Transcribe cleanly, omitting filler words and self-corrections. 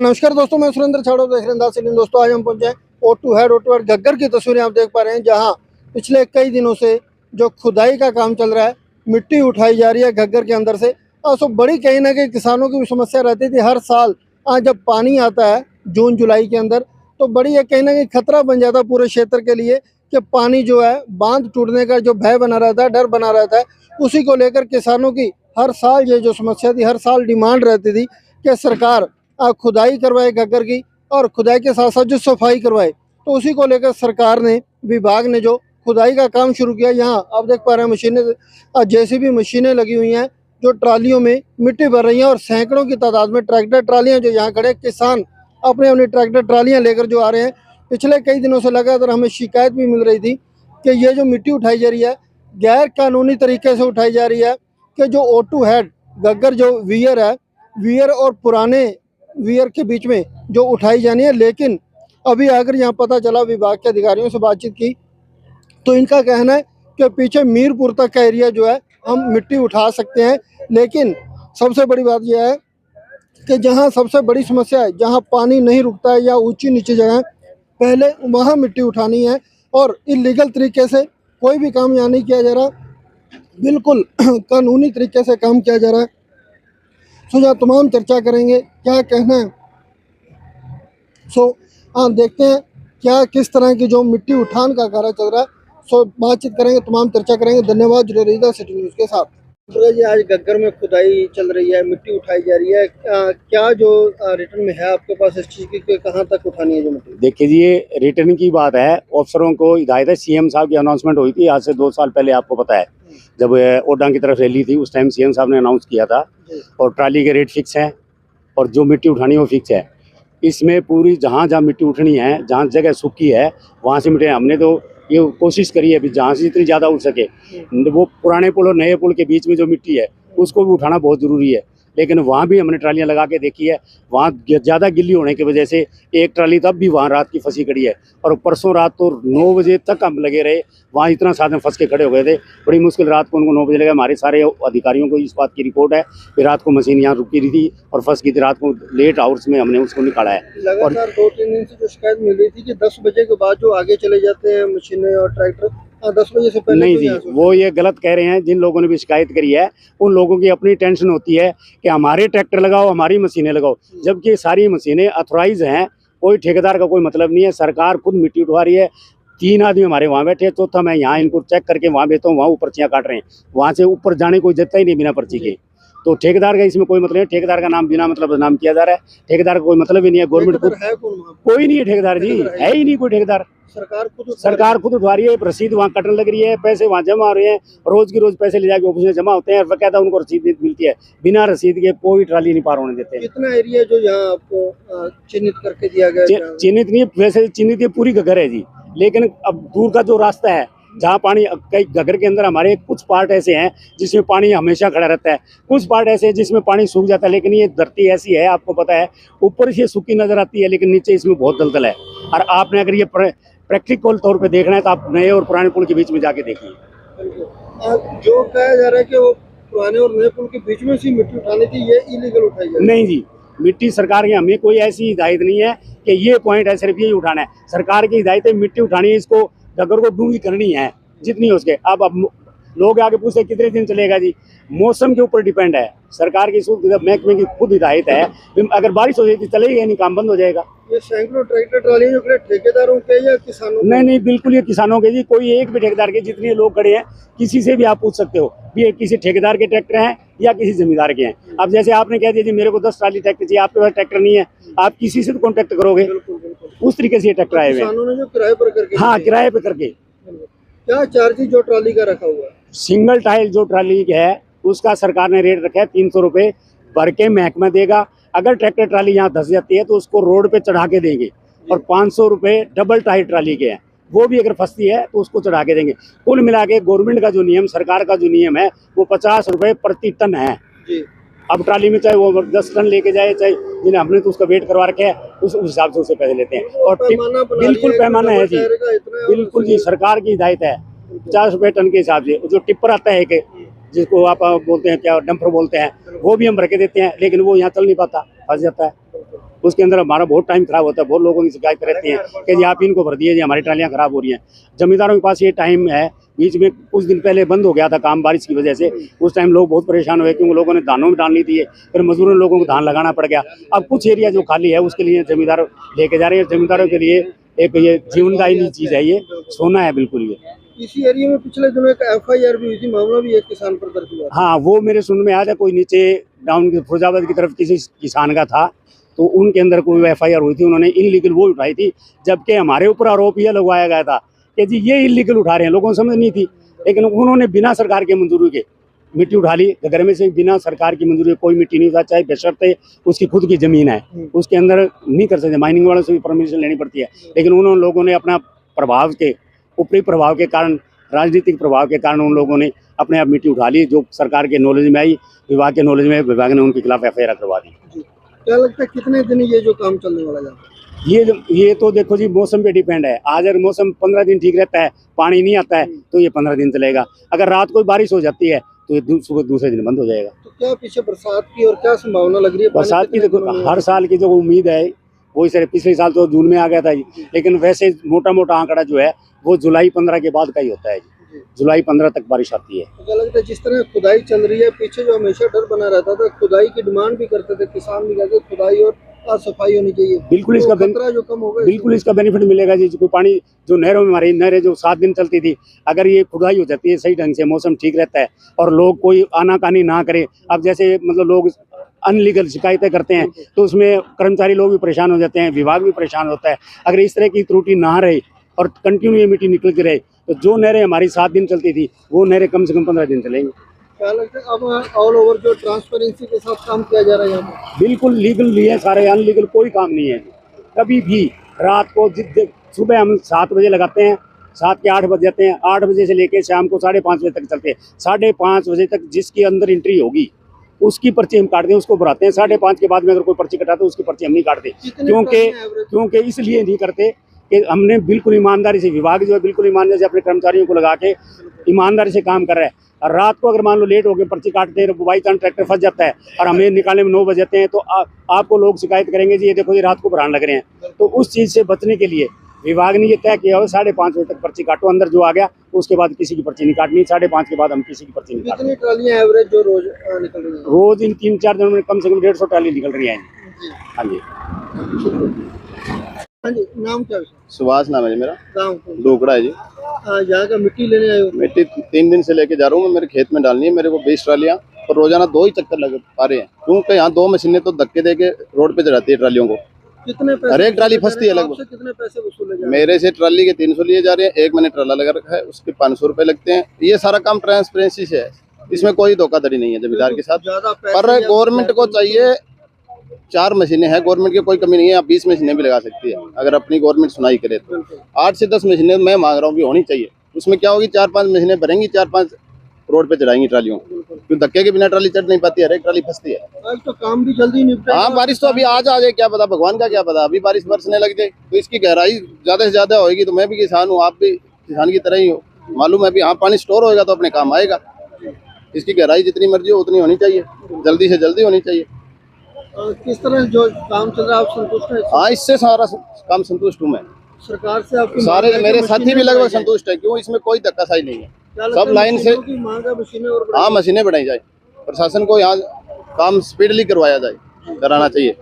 नमस्कार दोस्तों, मैं सुरेंद्र छाड़ो देख रहे हैं दोस्तों। आज हम पहुंचे हैं O2 घग्गर की तस्वीरें आप देख पा रहे हैं, जहां पिछले कई दिनों से जो खुदाई का काम चल रहा है, मिट्टी उठाई जा रही है घग्गर के अंदर से। सो बड़ी कहीं ना कहीं किसानों की भी समस्या रहती थी हर साल। आज जब पानी आता है जून जुलाई के अंदर, तो बड़ी एक कहीं ना कहीं खतरा बन जाता है पूरे क्षेत्र के लिए कि पानी जो है बांध टूटने का जो भय बना रहता है, डर बना रहता है। उसी को लेकर किसानों की हर साल ये जो समस्या थी, हर साल डिमांड रहती थी कि सरकार खुदाई करवाए घग्गर की, और खुदाई के साथ साथ जो सफाई करवाए। तो उसी को लेकर सरकार ने, विभाग ने जो खुदाई का काम शुरू किया। यहाँ आप देख पा रहे हैं मशीनें, जेसीबी मशीनें लगी हुई हैं जो ट्रालियों में मिट्टी भर रही हैं, और सैकड़ों की तादाद में ट्रैक्टर ट्रालियां जो यहाँ खड़े किसान अपने अपनी ट्रैक्टर ट्रालियां लेकर जो आ रहे हैं। पिछले कई दिनों से लगातार हमें शिकायत भी मिल रही थी कि ये जो मिट्टी उठाई जा रही है गैर कानूनी तरीके से उठाई जा रही है, कि जो O2 हेड घग्गर जो वियर है, वियर और पुराने वियर के बीच में जो उठाई जानी है। लेकिन अभी अगर यहाँ पता चला, विभाग के अधिकारियों से बातचीत की, तो इनका कहना है कि पीछे मीरपुर तक का एरिया जो है हम मिट्टी उठा सकते हैं। लेकिन सबसे बड़ी बात यह है कि जहाँ सबसे बड़ी समस्या है, जहाँ पानी नहीं रुकता है या ऊंची नीची जगह है, पहले वहाँ मिट्टी उठानी है। और इलीगल तरीके से कोई भी काम यहाँ नहीं किया जा रहा, बिल्कुल कानूनी तरीके से काम किया जा रहा है। जहाँ तमाम चर्चा करेंगे क्या कहना है। देखते हैं क्या किस तरह की जो मिट्टी उठान का कार्य चल रहा है। बातचीत करेंगे, तमाम चर्चा करेंगे। धन्यवाद, जुड़े रहिएगा सिटी न्यूज़ के साथ। जी, आज घग्गर में खुदाई चल रही है, मिट्टी उठाई जा रही है, क्या जो रिटर्न में है आपके पास इस चीज़ की, कहाँ तक उठानी है जो मिट्टी? देखिए जी, ये रिटर्न की बात है। अफसरों को हिदायत है। सीएम साहब की अनाउंसमेंट हुई थी आज से 2 साल पहले, आपको पता है, जब ओडा की तरफ रैली थी उस टाइम सीएम साहब ने अनाउंस किया था। और ट्राली के रेट फिक्स है और जो मिट्टी उठानी है वो फिक्स है। इसमें पूरी जहाँ जहाँ मिट्टी उठनी है, जहाँ जगह सूखी है वहाँ से मिट्टी, हमने तो ये कोशिश करी है अभी जहाँ से जितनी ज़्यादा उठ सके। वो पुराने पुल और नए पुल के बीच में जो मिट्टी है उसको भी उठाना बहुत ज़रूरी है। लेकिन वहाँ भी हमने ट्रालियाँ लगा के देखी है, वहाँ ज़्यादा गिल्ली होने की वजह से एक ट्राली तब भी वहाँ रात की फंसी खड़ी है। और परसों रात तो 9 बजे तक हम लगे रहे, वहाँ इतना साधन फंस के खड़े हो गए थे। बड़ी मुश्किल रात को उनको 9 बजे लगे। हमारे सारे अधिकारियों को इस बात की रिपोर्ट है कि रात को मशीन यहाँ रुकी रही थी और फंस गई थी। रात को लेट आवर्स में हमने उसको निकाला है। और 2-3 दिन से जो शिकायत मिल रही थी कि 10 बजे के बाद जो आगे चले जाते हैं मशीनें और ट्रैक्टर, 10 बजे से पहले नहीं जी, वो ये गलत कह रहे हैं। जिन लोगों ने भी शिकायत करी है उन लोगों की अपनी टेंशन होती है कि हमारे ट्रैक्टर लगाओ, हमारी मशीनें लगाओ, जबकि सारी मशीनें अथोराइज हैं। कोई ठेकेदार का कोई मतलब नहीं है। सरकार खुद मिट्टी उठवा रही है। 3 आदमी हमारे वहाँ बैठे हैं, चौथा मैं यहाँ इनको चेक करके वहाँ भेजता हूँ, वहाँ ऊपर पर्चियाँ काट रहे हैं। वहाँ से ऊपर जाने कोई देता ही नहीं बिना पर्ची के। तो ठेकेदार का इसमें कोई मतलब नहीं। ठेकेदार का नाम बिना मतलब नाम किया जा रहा है। ठेकेदार का कोई मतलब ही नहीं है। गवर्नमेंट कोई नहीं है ठेकेदार जी, है ही नहीं कोई ठेकेदार। सरकार खुद उठवा रही है। रसीद वहाँ कटने लग रही है, पैसे वहाँ जमा हो रहे हैं, रोज की रोज पैसे ले जाके ऑफिस में जमा होते हैं और बकायदा उनको रसीद मिलती है। बिना रसीद के कोई ट्राली नहीं पार होने देते। कितना एरिया जो यहाँ आपको चिन्हित करके दिया गया? चिन्हित नहीं, वैसे चिन्हित पूरी घग्गर है जी। लेकिन अब दूर का जो रास्ता है जहाँ पानी, कई घग्गर के अंदर हमारे कुछ पार्ट ऐसे हैं जिसमें पानी हमेशा खड़ा रहता है, कुछ पार्ट ऐसे हैं जिसमें पानी सूख जाता है। लेकिन ये धरती ऐसी है, आपको पता है, ऊपर से सूखी नजर आती है लेकिन नीचे इसमें बहुत दलदल है। और आपने अगर ये प्रैक्टिकल तौर पे देखना है तो आप नए और पुराने पुल के बीच में जाके देखिए। जो कहा जा रहा है कि वो पुराने और नए पुल के बीच में से मिट्टी उठानी थी, ये इलीगल उठाई जा रही है? नहीं जी, मिट्टी सरकार की, हमें कोई ऐसी हिदायत नहीं है कि ये पॉइंट है सिर्फ यही उठाना है। सरकार की हिदायत है मिट्टी उठानी है, इसको घग्गर को डूंगी करनी है जितनी हो सके। अब लोग आगे पूछते कितने दिन चलेगा जी, मौसम के ऊपर डिपेंड है। सरकार की महकमे की खुद हिदायत है, अगर बारिश हो जाएगी चलेगी नहीं, काम बंद हो जाएगा। ये सैकड़ों ट्रैक्टर ट्रालियां जो ठेकेदारों के या किसानों? नहीं, बिल्कुल ये किसानों के जी। कोई एक भी ठेकेदार के, जितने लोग खड़े हैं किसी से भी आप पूछ सकते हो, ये किसी ठेकेदार के ट्रैक्टर हैं या किसी जमींदार के हैं। अब जैसे आपने कह दिया जी मेरे को 10 ट्राली ट्रैक्टर चाहिए, आपके पास ट्रैक्टर नहीं है, आप किसी से तो कॉन्टेक्ट करोगे। उस तरीके से ये ट्रैक्टर आए हुए हैं। किसानों ने जो किराए पर करके, हाँ, किराए पे करके। क्या चार्ज जो ट्राली का रखा हुआ है? सिंगल टाइल जो ट्राली है उसका सरकार ने रेट रखा है 300 रुपये भर के महकमा देगा। अगर ट्रैक्टर ट्राली यहाँ धस जाती है तो उसको रोड पे चढ़ा के देंगे। और 500 रुपये डबल टाइल ट्राली के हैं, वो भी अगर फंसती है तो उसको चढ़ा के देंगे। कुल मिला के गवर्नमेंट का जो नियम, सरकार का जो नियम है वो 50 रुपये प्रति टन है जी। अब ट्राली में चाहे वो 10 टन लेके जाए, चाहे जिन्हें हमने तो उसका वेट करवा रखे है उस हिसाब से उसे पैसे लेते हैं। और बिल्कुल पैमाना है जी, बिल्कुल जी, सरकार की हिदायत है 50 रुपये टन के हिसाब से। जो टिप्पर आता है एक, जिसको आप बोलते हैं क्या, डंपर बोलते हैं, वो भी हम भर के देते हैं, लेकिन वो यहाँ चल नहीं पाता, फंस जाता है। उसके अंदर हमारा बहुत टाइम खराब होता है। बहुत लोगों की शिकायत रहती है कि जी आप इनको भर दिए, जी हमारी ट्रालियाँ खराब हो रही हैं। जमींदारों के पास ये टाइम है, बीच में कुछ दिन पहले बंद हो गया था काम बारिश की वजह से। उस टाइम लोग बहुत परेशान हुए क्योंकि लोगों ने धानों में डालनी थी, फिर मजदूरों लोगों को धान लगाना पड़ गया। अब कुछ एरिया जो खाली है उसके लिए जमींदार लेके जा रहे हैं। जमींदारों के लिए एक ये जीवनदायी चीज है, ये सोना है बिल्कुल। ये इसी एरिया में पिछले दिनों एक एफआईआर भी हुई थी, मामला भी एक किसान पर दर्ज हुआ। हाँ, वो मेरे सुनने में आया था, कोई नीचे डाउन फिरोजाबाद की तरफ किसी किसान का था, तो उनके अंदर कोई एफआईआर हुई थी, उन्होंने इनलीगल वो उठाई थी। जबकि हमारे ऊपर आरोप यह लगवाया गया था कि जी ये इनलीगल उठा रहे हैं, लोगों को समझ नहीं थी। लेकिन उन्होंने बिना सरकार के मंजूरी के मिट्टी उठा ली। घर में से बिना सरकार की मंजूरी कोई मिट्टी नहीं उठा, चाहे बशर्ते उसकी खुद की जमीन है, उसके अंदर नहीं कर सकते। माइनिंग वालों से भी परमिशन लेनी पड़ती है। लेकिन उन्होंने लोगों ने अपना प्रभाव के ऊपरी प्रभाव के कारण, राजनीतिक प्रभाव के कारण उन लोगों ने अपने आप मिट्टी उठा ली, जो सरकार के नॉलेज में आई, विभाग के नॉलेज में, विभाग ने उनके खिलाफ एफआईआर करवा दी। क्या लगता है कितने दिन ये जो काम चलने वाला है? ये तो देखो जी मौसम पे डिपेंड है। आज अगर मौसम 15 दिन ठीक रहता है, पानी नहीं आता है, तो ये 15 दिन चलेगा। अगर रात को बारिश हो जाती है तो ये सुबह दूसरे दिन बंद हो जाएगा। तो क्या पीछे बरसात की और क्या संभावना लग रही है? बरसात की देखो हर साल की जो उम्मीद है वो इस पिछले साल तो जून में आ गया था जी, लेकिन वैसे मोटा मोटा आंकड़ा जो है वो जुलाई 15 के बाद का ही होता है जी। जुलाई 15 तक बारिश आती है। तो क्या लगता है जिस तरह खुदाई चल रही है, पीछे जो हमेशा डर बना रहता था, खुदाई की डिमांड भी करते थे किसान भी, कहते खुदाई और सफाई होनी चाहिए, बिल्कुल तो इसका खतरा जो कम होगा, बिल्कुल इसका बेनिफिट मिलेगा जी। कोई पानी जो नहरों में, हमारी नहरें जो 7 दिन चलती थी, अगर ये खुदाई हो जाती है सही ढंग से, मौसम ठीक रहता है और लोग कोई आनाकानी ना करे। अब जैसे मतलब लोग अनलीगल शिकायतें करते हैं तो उसमें कर्मचारी लोग भी परेशान हो जाते हैं, विभाग भी परेशान होता है। अगर इस तरह की त्रुटि ना रहे और कंटिन्यू ये मिट्टी निकलती रहे तो जो नहरें हमारी 7 दिन चलती थी वो नहरें कम से कम 15 दिन चलेंगी। क्या लगता है अब ऑल ओवर जो ट्रांसपेरेंसी के साथ काम किया जा रहा है यहाँ पे? बिल्कुल लीगल है सारे, अनलीगल कोई काम नहीं है। कभी भी रात को सुबह हम 7 बजे लगाते हैं, 7 के 8 बज जाते हैं, 8 बजे से लेके शाम को 5:30 बजे तक चलते हैं। 5:30 बजे तक जिसके अंदर एंट्री होगी उसकी पर्ची हम काटते हैं, उसको भराते हैं। 5:30 के बाद में अगर कोई पर्ची कटाते उसकी पर्ची हम नहीं काटते, क्योंकि इसलिए नहीं करते कि हमने बिल्कुल ईमानदारी से, विभाग जो है बिल्कुल ईमानदारी से अपने कर्मचारियों को लगा के ईमानदारी से काम कर रहा है। और रात को अगर मान लो लेट हो गए, पर्ची काटते हैं, बाई चांस ट्रैक्टर फंस जाता है और हमें निकालने में 9 बज जाते हैं, तो आपको लोग शिकायत करेंगे जी ये देखो ये रात को भराने लग रहे हैं। तो उस चीज़ से बचने के लिए विभाग ने ये तय किया हो 5:30 बजे तक पर्ची काटो, अंदर जो आ गया उसके बाद किसी की पर्ची नहीं काटनी। 5:30 के बाद हम किसी की पर्ची नहीं काटनी। कितनी ट्रालियां एवरेज जो रोज निकल रही है? रोज इन 3-4 दिनों में कम से कम 150 ट्राली निकल रही है। हाँ जी। हाँ जी, नाम क्या है? सुभाष नाम है जी मेरा, गाँव डोकड़ा है जी। यहाँ का मिट्टी लेने आए हो? मिट्टी 3 दिन से लेके जा रहा हूँ मैं, मेरे खेत में डालनी है। मेरे को 20 ट्रालियाँ और रोजाना 2 ही चक्कर लग पा रहे हैं, क्योंकि यहाँ 2 मशीनें तो धक्के दे के रोड पे चढ़ाती है ट्रालियों को। कितने पैसे? हर एक ट्राली फंसती है लगभग। कितने पैसे वसूले जा रहे हैं? मेरे से ट्राली के 300 लिए जा रहे हैं, एक मैंने ट्राला लगा रखा है उसके 500 रुपए लगते हैं। ये सारा काम ट्रांसपेरेंसी से है, इसमें कोई धोखाधड़ी नहीं है जमींदार के साथ। ज्यादा पर गवर्नमेंट को चाहिए, 4 मशीनें हैं गवर्नमेंट की, कोई कमी नहीं है। आप 20 मशीनें भी लगा सकती है अगर अपनी गवर्नमेंट सुनाई करे तो। 8 से 10 मशीनें मैं मांग रहा हूँ कि होनी चाहिए। उसमें क्या होगी, 4-5 मशीनें भरेंगी, 4-5 रोड पे चढ़ाएंगी ट्रालियों, क्यों धक्के के बिना ट्राली चढ़ नहीं पाती है, हर एक ट्राली फंसती है। आज तो काम भी जल्दी निपटा। हाँ, बारिश तो अभी आज आ जाए क्या पता, भगवान का क्या पता। अभी बारिश बरसने लग जाए तो इसकी गहराई ज्यादा से ज्यादा होगी। तो मैं भी किसान हूँ, आप भी किसान की तरह ही हो, मालूम है। अभी हाँ पानी स्टोर होएगा तो अपने काम आएगा। इसकी गहराई जितनी मर्जी हो उतनी होनी चाहिए, जल्दी से जल्दी होनी चाहिए। किस तरह जो काम चल रहा है आप संतुष्ट हैं? हाँ, इससे सारा काम संतुष्ट हूँ मैं। सरकार से आपकी सारे मेरे साथी भी लगभग संतुष्ट है, क्यों इसमें कोई धक्काशाही नहीं है। सब लाइन से मशीनें और हाँ मशीनें बढ़ाई जाए, प्रशासन को यहाँ काम स्पीडली करवाया जाए, कराना चाहिए।